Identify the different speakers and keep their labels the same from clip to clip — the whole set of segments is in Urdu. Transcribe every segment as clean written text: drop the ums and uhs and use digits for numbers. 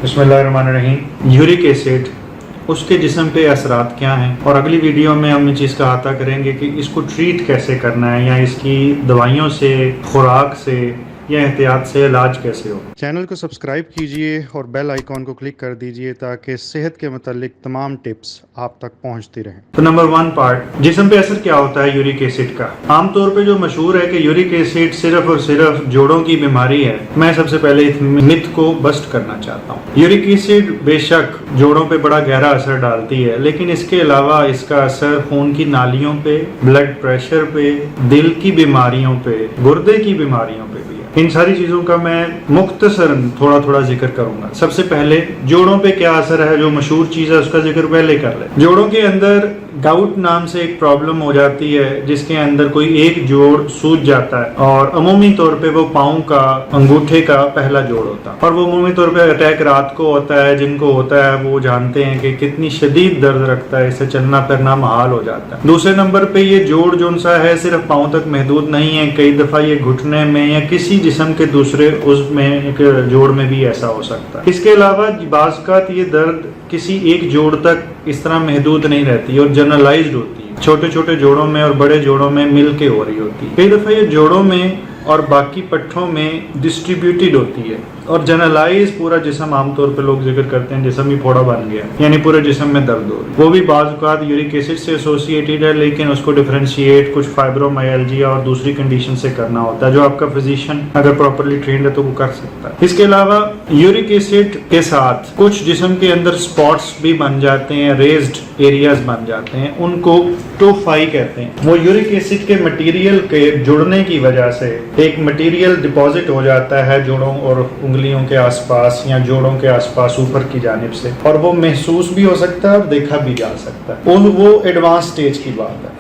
Speaker 1: بسم اللہ الرحمن الرحیم۔ یورک ایسڈ، اس کے جسم پہ اثرات کیا ہیں، اور اگلی ویڈیو میں ہم اس چیز کا احاطہ کریں گے کہ اس کو ٹریٹ کیسے کرنا ہے، یا اس کی دوائیوں سے، خوراک سے یا احتیاط سے علاج کیسے ہو۔ چینل کو سبسکرائب کیجئے اور بیل آئیکن کو کلک کر دیجئے تاکہ صحت کے متعلق تمام ٹپس آپ تک پہنچتی رہیں۔ تو نمبر 1 پارٹ، جسم پہ اثر کیا ہوتا ہے یورک ایسڈ کا۔ عام طور پہ جو مشہور ہے کہ یورک ایسڈ صرف اور صرف جوڑوں کی بیماری ہے، میں سب سے پہلے اس مت کو بسٹ کرنا چاہتا ہوں۔ یورک ایسڈ بے شک جوڑوں پہ بڑا گہرا اثر ڈالتی ہے، لیکن اس کے علاوہ اس کا اثر خون کی نالیوں پہ، بلڈ پریشر پہ، دل کی بیماریوں پہ، گردے کی بیماریوں پہ بھی ہے۔ ان ساری چیزوں کا میں مختصراً تھوڑا ذکر کروں گا۔ سب سے پہلے جوڑوں پہ کیا اثر ہے، جو مشہور چیز ہے اس کا ذکر پہلے کر لیں۔ جوڑوں کے اندر گاؤٹ نام سے ایک پرابلم ہو جاتی ہے، جس کے اندر کوئی ایک جوڑ سوج جاتا ہے، اور عمومی طور پہ وہ پاؤں کا، انگوٹھے کا پہلا جوڑ ہوتا ہے، اور وہ عمومی طور پہ اٹیک رات کو ہوتا ہے۔ جن کو ہوتا ہے وہ جانتے ہیں کہ کتنی شدید درد رکھتا ہے، اس سے چلنا پھرنا محال ہو جاتا ہے۔ دوسرے نمبر پہ یہ جوڑ جو سا ہے صرف پاؤں تک محدود نہیں ہے، کئی دفعہ یہ گھٹنے میں یا کسی جسم کے دوسرے عضو میں، ایک جوڑ میں بھی ایسا ہو سکتا ہے۔ اس کے علاوہ بعض اوقات یہ درد کسی ایک جوڑ تک اس طرح محدود نہیں رہتی اور جنرلائزڈ ہوتی ہے، چھوٹے چھوٹے جوڑوں میں اور بڑے جوڑوں میں مل کے ہو رہی ہوتی ہے۔ کئی دفعہ یہ جوڑوں میں اور باقی پٹھوں میں ڈسٹریبیوٹیڈ ہوتی ہے، اور جنرلائز پورا جسم عام طور پہ لوگ ذکر کرتے ہیں جسم ہی پھوڑا بن گیا، یعنی پورے جسم میں درد ہو رہی ہے۔ وہ بھی بعض اوقات یورک ایسڈ سے ایسوسیٹیڈ ہے، لیکن اس کو ڈیفرینشیٹ کچھ فائبرومائلجیا اور دوسری کنڈیشن سے کرنا ہوتا ہے، جو آپ کا فزیشین اگر پراپرلی ٹرینڈ ہے تو وہ کر سکتا ہے۔ اس کے علاوہ یورک ایسڈ کے ساتھ کچھ جسم کے اندر سپاٹس بھی بن جاتے ہیں، ریزڈ ایریاز بن جاتے ہیں، ان کو ٹوفائی کہتے ہیں۔ وہ یورک ایسڈ کے مٹیریل کے جڑنے کی وجہ سے ایک مٹیریل ڈپازٹ ہو جاتا ہے جوڑوں اور انگلیوں کے آس پاس یا جوڑوں کے آس پاس اوپر کی جانب سے، اور وہ محسوس بھی ہو سکتا ہے اور دیکھا بھی جا سکتا ہے۔ وہ ایڈوانس سٹیج کی بات ہے۔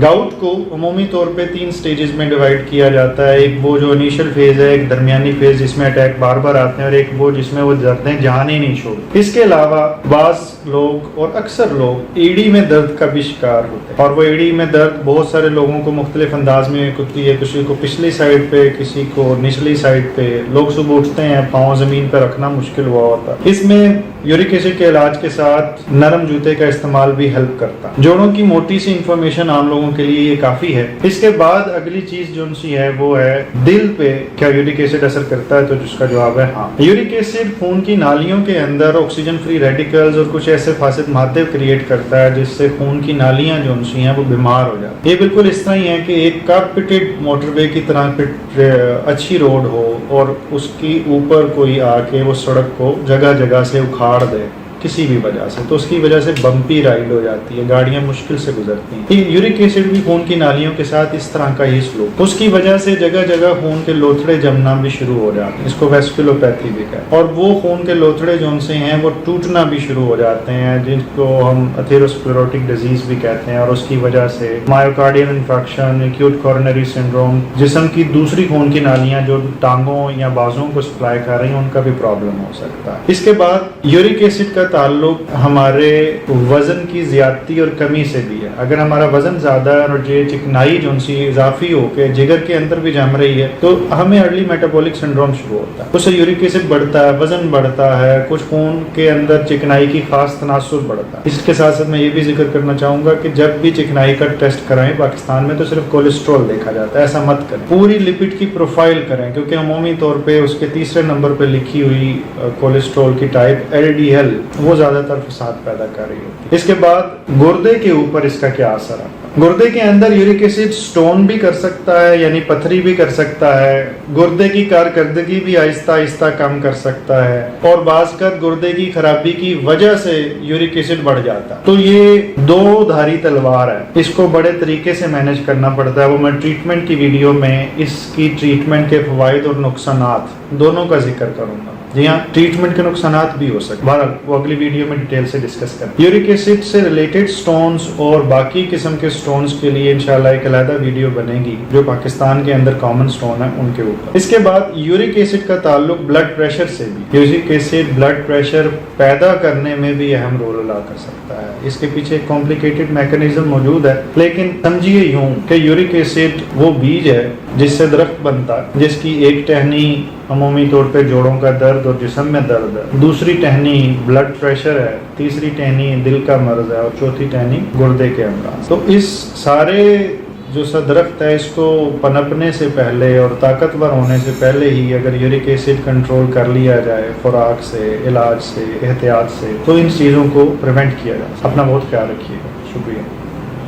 Speaker 1: گاؤٹ کو عمومی طور پہ 3 سٹیجز میں ڈیوائیڈ کیا جاتا ہے۔ ایک وہ جو انیشل فیز ہے، ایک درمیانی فیز جس میں اٹیک بار بار آتے ہیں، اور ایک وہ جس میں وہ دردیں جان ہی نہیں چھوڑتے۔ اس کے علاوہ بعض لوگ اور اکثر لوگ ایڑی میں درد کا بھی شکار ہوتے ہیں، اور وہ ایڑی میں درد بہت سارے لوگوں کو مختلف انداز میں ہوتی ہے، کسی کو پچھلی سائڈ پہ، کسی کو نچلی سائڈ پہ۔ لوگ صبح اٹھتے ہیں پاؤں زمین پہ رکھنا مشکل ہوا ہوتا ہے۔ اس میں یورک ایسڈ کے علاج کے ساتھ نرم جوتے کا استعمال بھی ہیلپ کرتا ہے۔ جوڑوں کی موٹی سی انفارمیشن عام لوگوں کے لیے یہ کافی ہے۔ اس کے بعد اگلی چیز جو سی ہے وہ ہے دل پہ کیا یورک ایسڈ اثر کرتا ہے، تو جس کا جواب ہے ہاں۔ یورک ایسڈ خون کی نالیوں کے اندر آکسیجن فری ریڈیکلز اور کچھ ایسے فاسد مادے کریٹ کرتا ہے، جس سے خون کی نالیاں جو سی ہیں وہ بیمار ہو جاتی ہیں۔ یہ بالکل اس طرح ہی ہے کہ ایک کارپیٹڈ موٹر وے کی طرح اچھی روڈ ہو، اور اس کی اوپر کوئی آ کے وہ سڑک کو جگہ جگہ سے اکھاڑ دے کسی بھی وجہ سے، تو اس کی وجہ سے بمپی رائڈ ہو جاتی ہے، گاڑیاں مشکل سے گزرتی ہیں۔ یورک ایسڈ بھی خون کی نالیوں کے ساتھ اس طرح کا ہی سلوک، اس کی وجہ سے جگہ جگہ خون کے لوتھڑے جمنا بھی شروع ہو جاتے ہیں، اس کو ویسکولوپیتھی بھی کہتے ہیں، اور وہ خون کے لوتھڑے جو ان سے ہیں وہ ٹوٹنا بھی شروع ہو جاتے ہیں، جن کو ہم ایتھیروسکلیروٹک ڈیزیز بھی کہتے ہیں، اور اس کی وجہ سے مایوکارڈیل انفارکشن، ایکیوٹ کورونری سنڈروم، جسم کی دوسری خون کی نالیاں جو ٹانگوں یا بازوں کو سپلائی کر رہی ہیں ان کا بھی پرابلم ہو سکتا ہے۔ اس کے بعد یورک ایسڈ کا تعلق ہمارے وزن کی زیادتی اور کمی سے بھی ہے۔ اگر ہمارا وزن زیادہ ہے اور یہ چکنائی جو سی اضافی ہو کے جگر کے اندر بھی جم رہی ہے، تو ہمیں ارلی میٹابولک سنڈروم شروع ہوتا ہے، اس سے یورک ایسڈ بڑھتا ہے، وزن بڑھتا ہے، کچھ خون کے اندر چکنائی کی خاص تناسب بڑھتا ہے۔ اس کے ساتھ ساتھ میں یہ بھی ذکر کرنا چاہوں گا کہ جب بھی چکنائی کا ٹیسٹ کرائیں پاکستان میں تو صرف کولیسٹرول دیکھا جاتا ہے، ایسا مت کریں، پوری لپڈ کی پروفائل کریں، کیونکہ عمومی طور پہ اس کے تیسرے نمبر پہ لکھی ہوئی کولیسٹرول کی ٹائپ LDL وہ زیادہ تر فساد پیدا کر رہی ہوتی ہے۔ اس کے بعد گردے کے اوپر اس کا کیا اثر ہے؟ گردے کے اندر یورک ایسڈ سٹون بھی کر سکتا ہے، یعنی پتھری بھی کر سکتا ہے، گردے کی کارکردگی بھی آہستہ آہستہ کم کر سکتا ہے، اور بعض کا گردے کی خرابی کی وجہ سے یورک ایسڈ بڑھ جاتا ہے۔ تو یہ 2 دھاری تلوار ہے، اس کو بڑے طریقے سے مینج کرنا پڑتا ہے۔ وہ میں ٹریٹمنٹ کی ویڈیو میں اس کی ٹریٹمنٹ کے فوائد اور نقصانات دونوں کا ذکر کروں گا۔ جی ہاں، ٹریٹمنٹ کے نقصانات بھی ہو سکتے ہیں، بہرحال وہ اگلی ویڈیو میں ڈیٹیل سے ڈسکس کریں۔ یورک ایسڈ سے ریلیٹڈ سٹونز اور باقی قسم کے سٹونز کے لیے انشاءاللہ ایک علیحدہ ویڈیو بنے گی جو پاکستان کے اندر کامن سٹون ہے ان کے اوپر۔ اس کے بعد یورک ایسڈ کا تعلق بلڈ پریشر سے بھی، یورک ایسڈ بلڈ پریشر پیدا کرنے میں بھی اہم رول ادا کر سکتا ہے۔ اس کے پیچھے ایک کمپلیکیٹڈ میکانزم موجود ہے، لیکن سمجھیے یوں کہ یورک ایسڈ وہ بیج ہے جس سے درخت بنتا ہے، جس کی ایک ٹہنی عمومی طور پہ جوڑوں کا درد اور جسم میں درد ہے، دوسری ٹہنی بلڈ پریشر ہے، تیسری ٹہنی دل کا مرض ہے اور چوتھی ٹہنی گردے کے امراض۔ تو اس سارے جو سا درخت ہے اس کو پنپنے سے پہلے اور طاقتور ہونے سے پہلے ہی اگر یورک ایسڈ کنٹرول کر لیا جائے خوراک سے، علاج سے، احتیاط سے، تو ان چیزوں کو پریونٹ کیا جائے۔ اپنا بہت خیال رکھیے گا، شکریہ۔